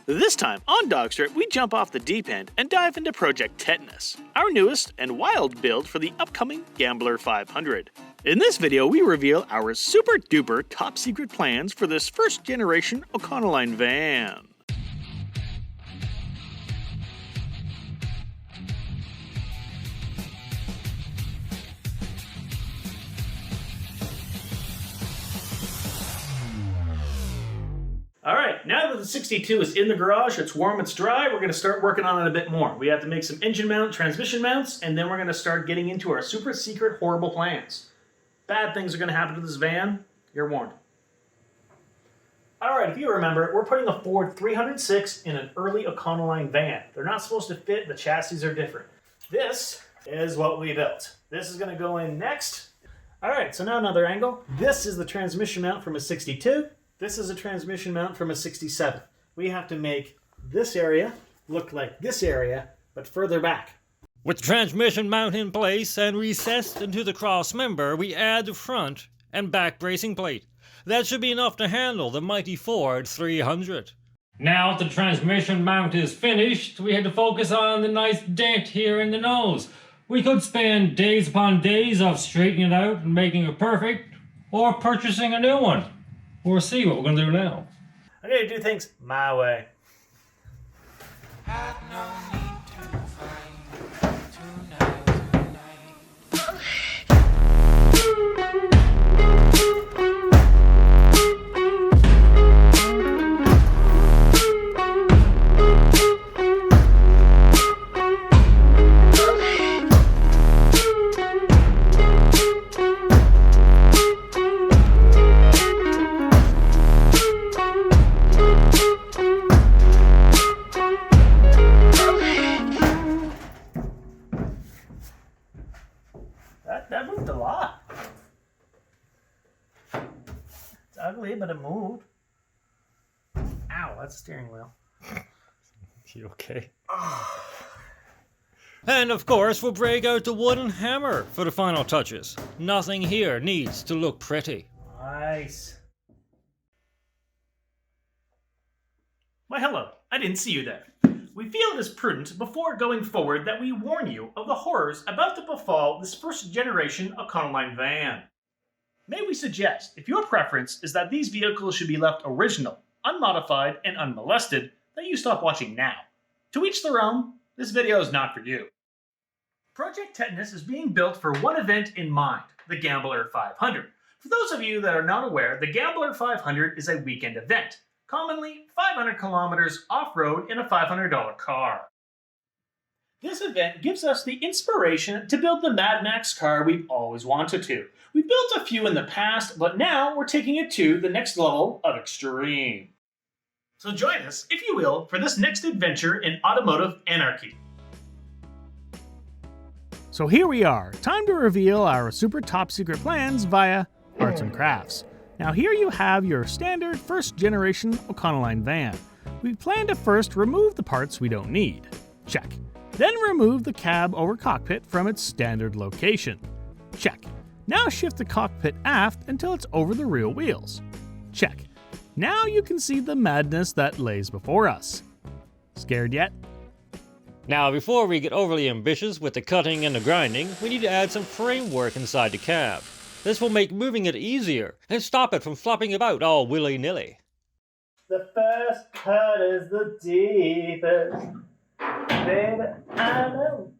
This time on DawgStrip, we jump off the deep end and dive into Project Tetanus, our newest and wild build for the upcoming Gambler 500. In this video, we reveal our super duper top secret plans for this first generation Econoline van. Alright, now that the 62 is in the garage, it's warm, it's dry, we're going to start working on it a bit more. We have to make some engine mount, transmission mounts, and then we're going to start getting into our super secret horrible plans. Bad things are going to happen to this van, you're warned. Alright, if you remember, we're putting a Ford 306 in an early Econoline van. They're not supposed to fit, the chassis are different. This is what we built. This is going to go in next. Alright, so now another angle. This is the transmission mount from a 62. This is a transmission mount from a 67. We have to make this area look like this area, but further back. With the transmission mount in place and recessed into the cross member, we add the front and back bracing plate. That should be enough to handle the mighty Ford 300. Now that the transmission mount is finished, we had to focus on the nice dent here in the nose. We could spend days upon days of straightening it out and making it perfect, or purchasing a new one. We'll see what we're going to do now. I'm going to do things my way. That moved a lot. It's ugly, but it moved. Ow, that's a steering wheel. You okay? And of course, we'll break out the wooden hammer for the final touches. Nothing here needs to look pretty. Nice. Why, hello. I didn't see you there. We feel it is prudent before going forward that we warn you of the horrors about to befall this first generation Econoline van. May we suggest, if your preference is that these vehicles should be left original, unmodified, and unmolested, that you stop watching now. To each their own, this video is not for you. Project Tetanus is being built for one event in mind, the Gambler 500. For those of you that are not aware, the Gambler 500 is a weekend event. Commonly 500 kilometers off-road in a $500 car. This event gives us the inspiration to build the Mad Max car we've always wanted to. We built a few in the past, but now we're taking it to the next level of extreme. So join us, if you will, for this next adventure in automotive anarchy. So here we are, time to reveal our super top secret plans via Arts and Crafts. Now here you have your standard first generation Econoline van. We plan to first remove the parts we don't need. Check. Then remove the cab over cockpit from its standard location. Check. Now shift the cockpit aft until it's over the rear wheels. Check. Now you can see the madness that lays before us. Scared yet? Now, before we get overly ambitious with the cutting and the grinding, we need to add some framework inside the cab. This will make moving it easier and stop it from flopping about all willy-nilly. The first cut is the deepest. Baby, I know.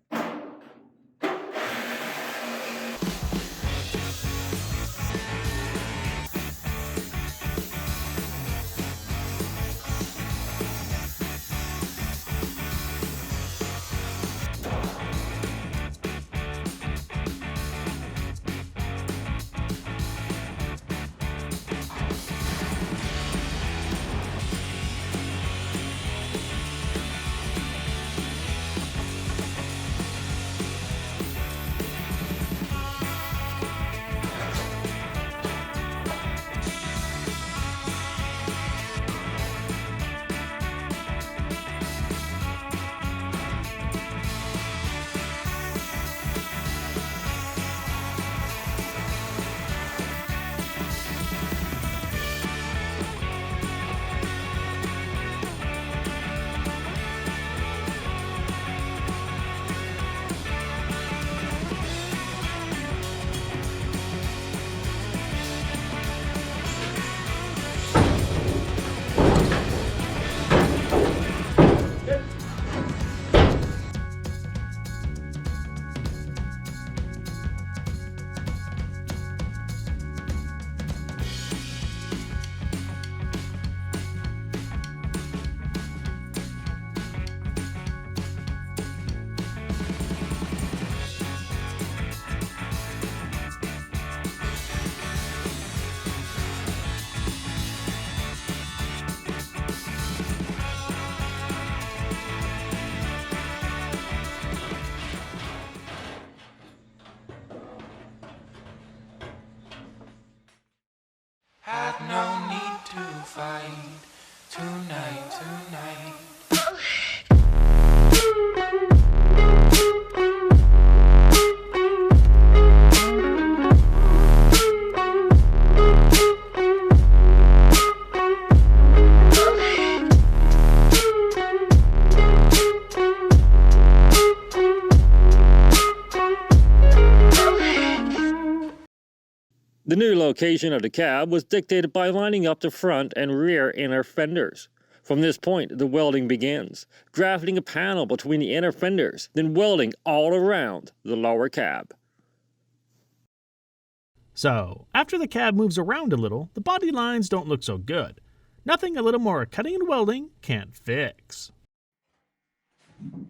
The new location of the cab was dictated by lining up the front and rear inner fenders. From this point, the welding begins, grafting a panel between the inner fenders, then welding all around the lower cab. So, after the cab moves around a little, the body lines don't look so good. Nothing a little more cutting and welding can't fix.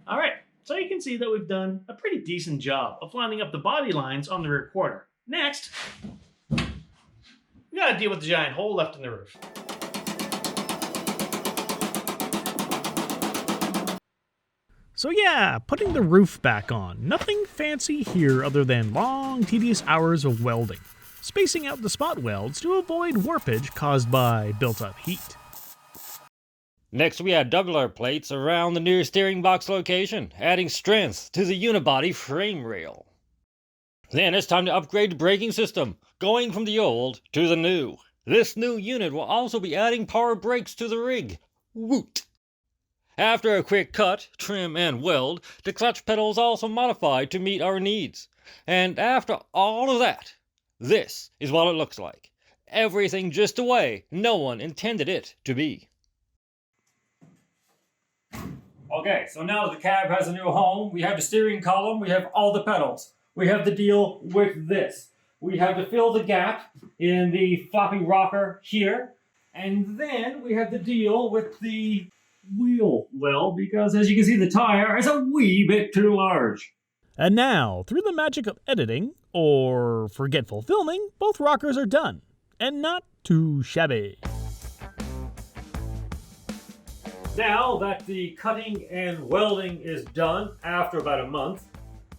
Alright, so you can see that we've done a pretty decent job of lining up the body lines on the rear quarter. Next, we gotta deal with the giant hole left in the roof. So yeah, putting the roof back on. Nothing fancy here other than long, tedious hours of welding. Spacing out the spot welds to avoid warpage caused by built-up heat. Next, we add doubler plates around the near steering box location, adding strength to the unibody frame rail. Then it's time to upgrade the braking system, going from the old to the new. This new unit will also be adding power brakes to the rig. Woot! After a quick cut, trim, and weld, the clutch pedal is also modified to meet our needs. And after all of that, this is what it looks like. Everything just the way no one intended it to be. Okay, so now that the cab has a new home, we have the steering column, we have all the pedals. We have to deal with this. We have to fill the gap in the floppy rocker here. And then we have to deal with the wheel well, because as you can see, the tire is a wee bit too large. And now, through the magic of editing, or forgetful filming, both rockers are done. And not too shabby. Now that the cutting and welding is done after about a month,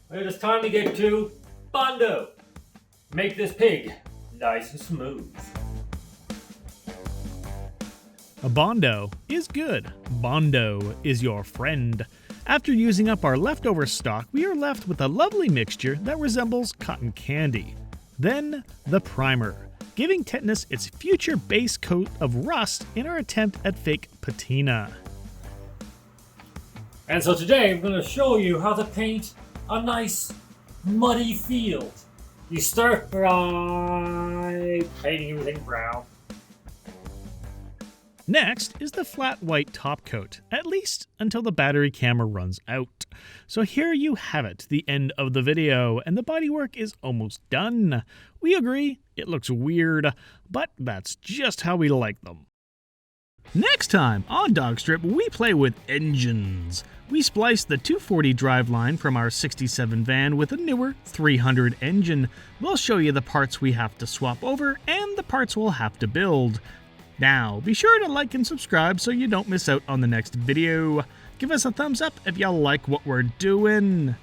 it is time to get to Bondo. Make this pig nice and smooth. A Bondo is good. Bondo is your friend. After using up our leftover stock, we are left with a lovely mixture that resembles cotton candy. Then, the primer, giving Tetanus its future base coat of rust in our attempt at fake patina. And so today I'm going to show you how to paint a nice muddy field. You start by painting everything brown. Next is the flat white top coat, at least until the battery camera runs out. So here you have it, the end of the video, and the bodywork is almost done. We agree, it looks weird, but that's just how we like them. Next time on DawgStrip, we play with engines. We spliced the 240 driveline from our 67 van with a newer 300 engine. We'll show you the parts we have to swap over and the parts we'll have to build. Now, be sure to like and subscribe so you don't miss out on the next video. Give us a thumbs up if you like what we're doing.